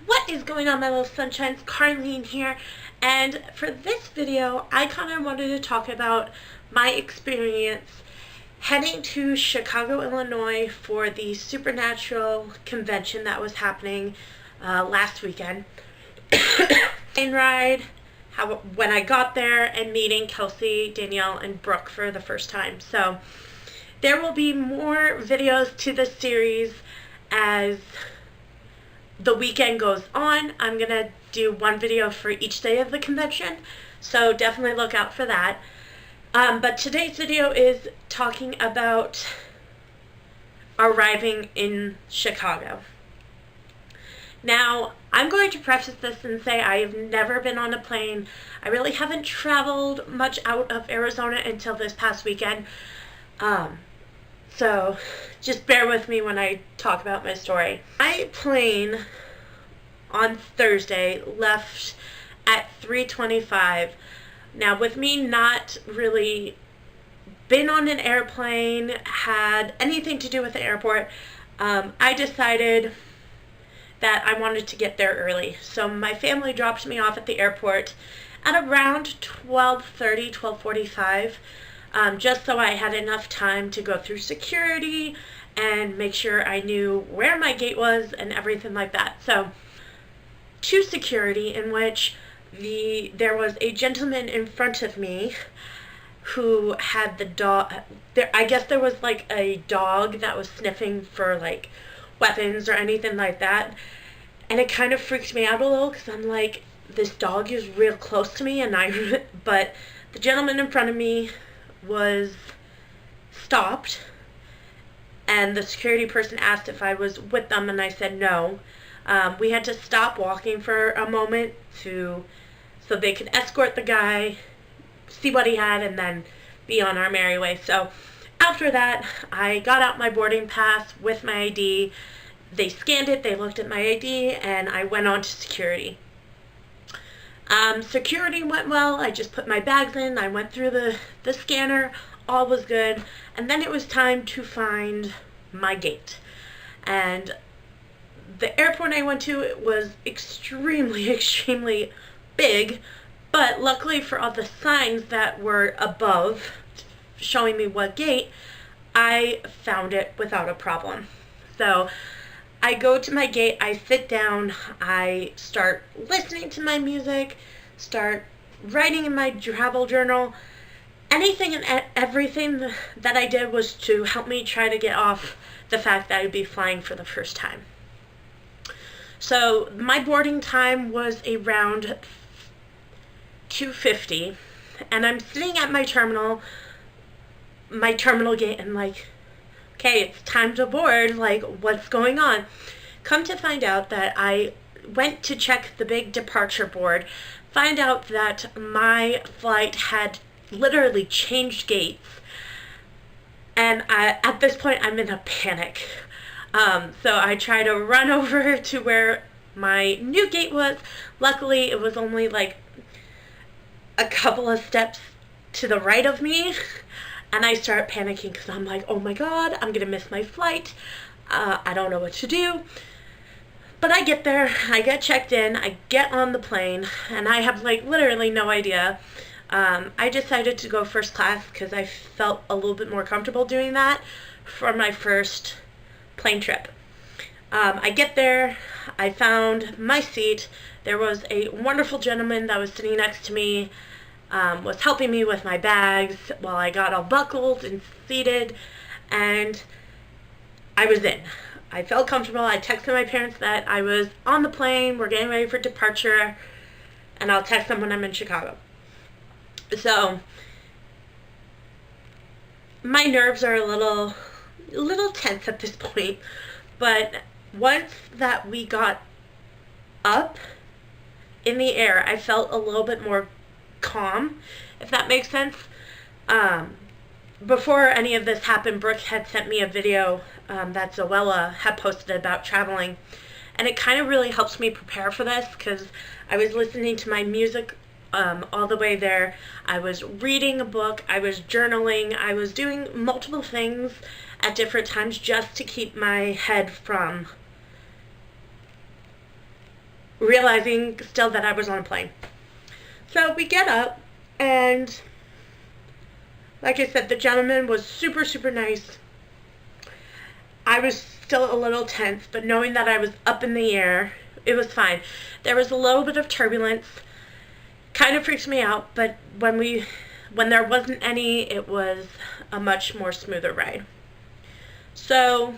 What is going on, my little sunshines? Carlene here, and for this video I kind of wanted to talk about my experience heading to Chicago, Illinois for the Supernatural convention that was happening last weekend. Plane ride, when I got there, and meeting Kelsie, Danielle, and Brooke for the first time. So there will be more videos to this series as the weekend goes on. I'm going to do one video for each day of the convention, so definitely look out for that. But today's video is talking about arriving in Chicago. Now, I'm going to preface this and say I have never been on a plane. I really haven't traveled much out of Arizona until this past weekend. So just bear with me when I talk about my story. My plane on Thursday left at 3:25. Now, with me not really been on an airplane, had anything to do with the airport, I decided that I wanted to get there early. So my family dropped me off at the airport at around 12:30, 12:45. Just so I had enough time to go through security and make sure I knew where my gate was and everything like that. So, to security, in which there was a gentleman in front of me who had the dog. I guess there was like a dog that was sniffing for like weapons or anything like that, and it kind of freaked me out a little because I'm like, this dog is real close to me, but the gentleman in front of me was stopped, and the security person asked if I was with them, and I said no. We had to stop walking for a moment so they could escort the guy, see what he had, and then be on our merry way. So after that, I got out my boarding pass with my ID. They scanned it, they looked at my ID, and I went on to security. Security went well. I just put my bags in, I went through the scanner, all was good, and then it was time to find my gate. And the airport I went to, it was extremely, extremely big, but luckily for all the signs that were above showing me what gate, I found it without a problem. So I go to my gate, I sit down, I start listening to my music, start writing in my travel journal. Anything and everything that I did was to help me try to get off the fact that I'd be flying for the first time. So my boarding time was around 2:50, and I'm sitting at my terminal gate, and like, okay, it's time to board, like, what's going on? Come to find out that I went to check the big departure board, find out that my flight had literally changed gates, and at this point I'm in a panic. So I try to run over to where my new gate was. Luckily, it was only like a couple of steps to the right of me. And I start panicking because I'm like, oh my god, I'm going to miss my flight. I don't know what to do. But I get there, I get checked in, I get on the plane, and I have like literally no idea. I decided to go first class because I felt a little bit more comfortable doing that for my first plane trip. I get there, I found my seat. There was a wonderful gentleman that was sitting next to me, was helping me with my bags while I got all buckled and seated, and I was in. I felt comfortable. I texted my parents that I was on the plane, we're getting ready for departure, and I'll text them when I'm in Chicago. So my nerves are a little tense at this point, but once that we got up in the air, I felt a little bit more calm, if that makes sense. Before any of this happened, Brooke had sent me a video that Zoella had posted about traveling, and it kind of really helps me prepare for this because I was listening to my music all the way there. I was reading a book, I was journaling, I was doing multiple things at different times just to keep my head from realizing still that I was on a plane. So we get up, and like I said, the gentleman was super, super nice. I was still a little tense, but knowing that I was up in the air, it was fine. There was a little bit of turbulence. Kind of freaks me out, but when there wasn't any, it was a much more smoother ride. So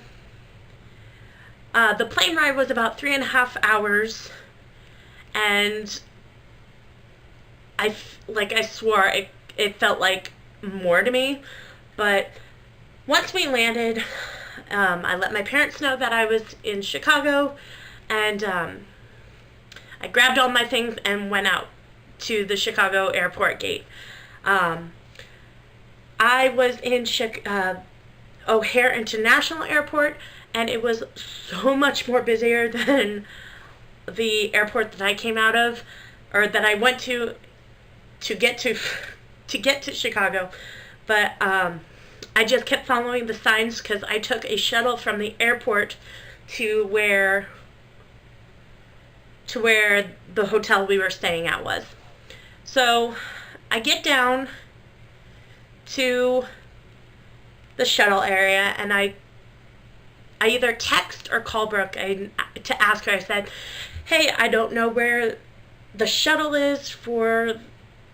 the plane ride was about 3.5 hours, and I swore it felt like more to me. But once we landed, I let my parents know that I was in Chicago, and I grabbed all my things and went out to the Chicago airport gate. I was in O'Hare International Airport, and it was so much more busier than the airport that I came out of, or that I went to get to Chicago. But I just kept following the signs because I took a shuttle from the airport to where the hotel we were staying at was. So I get down to the shuttle area, and I either text or call Brooke to ask her. I said, hey, I don't know where the shuttle is for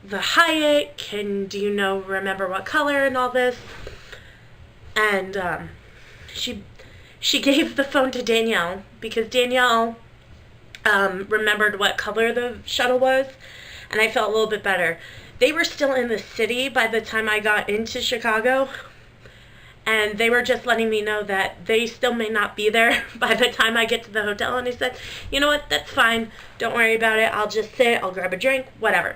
the Hyatt. Do you remember what color and all this? And she gave the phone to Danielle, because Danielle remembered what color the shuttle was, and I felt a little bit better. They were still in the city by the time I got into Chicago, and they were just letting me know that they still may not be there by the time I get to the hotel. And I said, you know what, that's fine. Don't worry about it. I'll just sit. I'll grab a drink, whatever.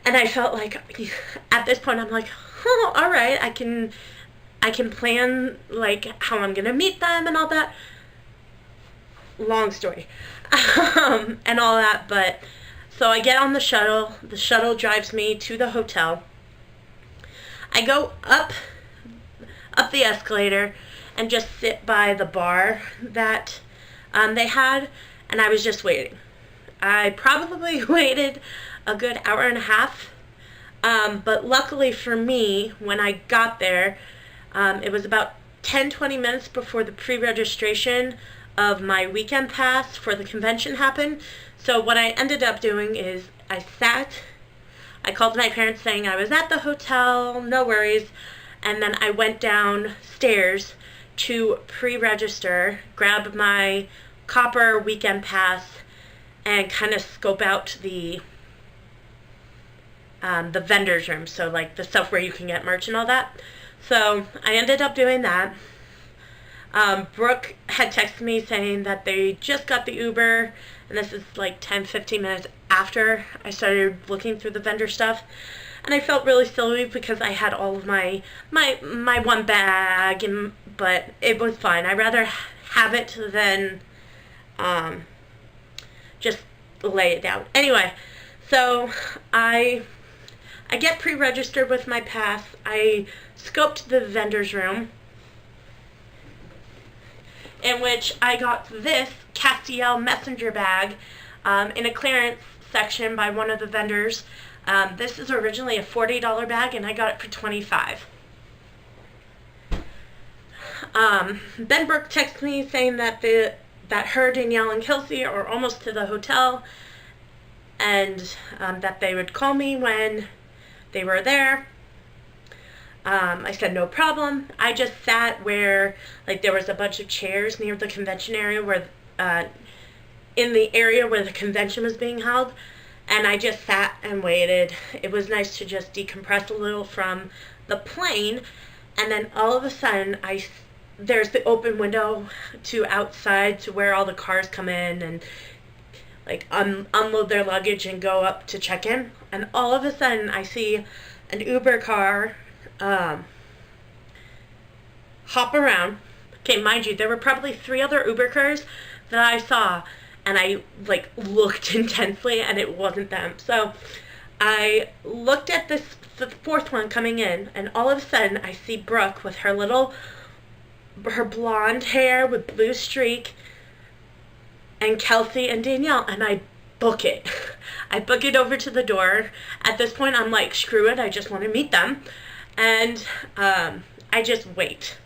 And I felt like, at this point, I'm like, oh, all right, I can plan, like, how I'm going to meet them and all that. Long story. And all that, but so I get on the shuttle. The shuttle drives me to the hotel. I go up the escalator and just sit by the bar that they had, and I was just waiting. I probably waited a good hour and a half, but luckily for me, when I got there, it was about 10-20 minutes before the pre-registration of my weekend pass for the convention happened. So what I ended up doing is I called my parents saying I was at the hotel, no worries, and then I went downstairs to pre-register, grab my copper weekend pass, and kind of scope out the vendor's room, so like the stuff where you can get merch and all that. So I ended up doing that. Brooke had texted me saying that they just got the Uber, and this is like 10-15 minutes after I started looking through the vendor stuff. And I felt really silly because I had all of my one bag, but it was fine. I'd rather have it than just lay it down. Anyway, so I get pre-registered with my pass. I scoped the vendor's room, in which I got this Castiel messenger bag in a clearance section by one of the vendors. This is originally a $40 bag, and I got it for $25. Then Brooke texted me saying that her, Danielle, and Kelsie are almost to the hotel, and that they would call me when they were there. I said no problem. I just sat where, like, there was a bunch of chairs near the convention area where, in the area where the convention was being held, and I just sat and waited. It was nice to just decompress a little from the plane, and then all of a sudden, there's the open window to outside to where all the cars come in and, like, unload their luggage and go up to check in, and all of a sudden, I see an Uber car hop around. Okay, mind you, there were probably 3 other Uber cars that I saw, and I, like, looked intensely, and it wasn't them. So I looked at the 4th one coming in, and all of a sudden I see Brooke with her blonde hair with blue streak, and Kelsie and Danielle, and I book it. I book it over to the door. At this point, I'm like, screw it, I just want to meet them. And I just wait.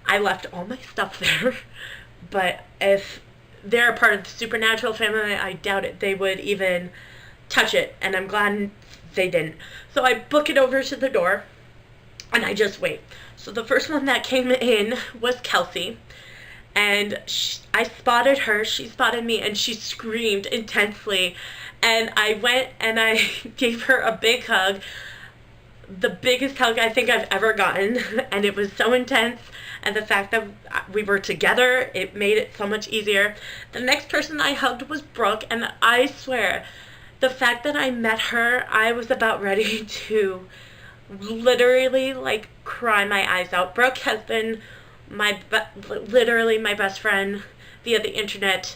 I left all my stuff there, but if they're a part of the Supernatural family, I doubt it they would even touch it, and I'm glad they didn't. So I book it over to the door, and I just wait. So the first one that came in was Kelsie, and I spotted her, she spotted me, and she screamed intensely, and I went and I gave her a big hug, the biggest hug I think I've ever gotten, and it was so intense, and the fact that we were together, it made it so much easier. The next person I hugged was Brooke, and I swear, the fact that I met her, I was about ready to literally like cry my eyes out. Brooke has been literally my best friend via the internet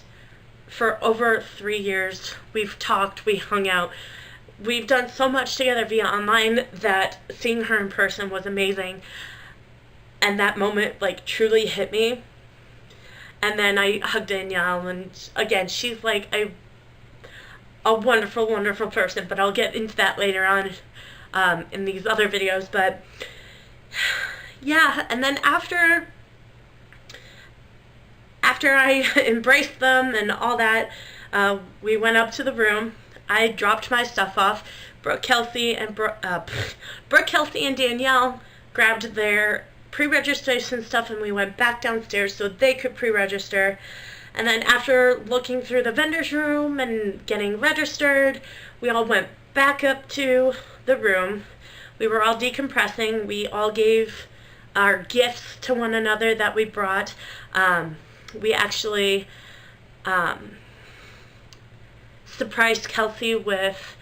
for over 3 years. We've talked, we hung out, we've done so much together via online that seeing her in person was amazing. And that moment like truly hit me. And then I hugged Danielle, and again, she's like a wonderful, wonderful person, but I'll get into that later on in these other videos. But yeah, and then after I embraced them and all that, we went up to the room. I dropped my stuff off. Brooke, Kelsie, and Danielle grabbed their pre-registration stuff, and we went back downstairs so they could pre-register. And then after looking through the vendor's room and getting registered, we all went back up to the room. We were all decompressing. We all gave our gifts to one another that we brought. We actually surprised Kelsie with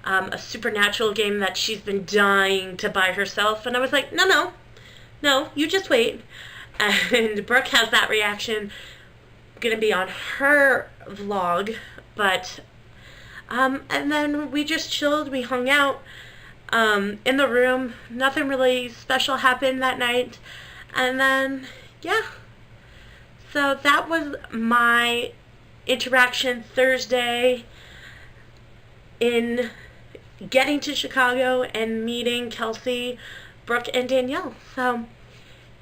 a Supernatural game that she's been dying to buy herself. And I was like, no, you just wait. And Brooke has that reaction going to be on her vlog. But and then we just chilled, we hung out in the room. Nothing really special happened that night. And then yeah, so that was my interaction Thursday in getting to Chicago and meeting Kelsie, Brooke, and Danielle. So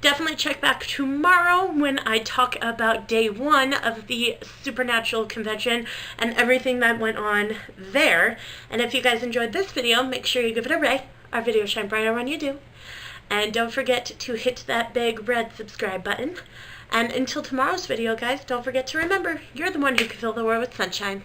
definitely check back tomorrow when I talk about day 1 of the Supernatural convention and everything that went on there. And if you guys enjoyed this video, make sure you give it a ray. Our videos shine brighter when you do. And don't forget to hit that big red subscribe button. And until tomorrow's video, guys, don't forget to remember, you're the one who can fill the world with sunshine.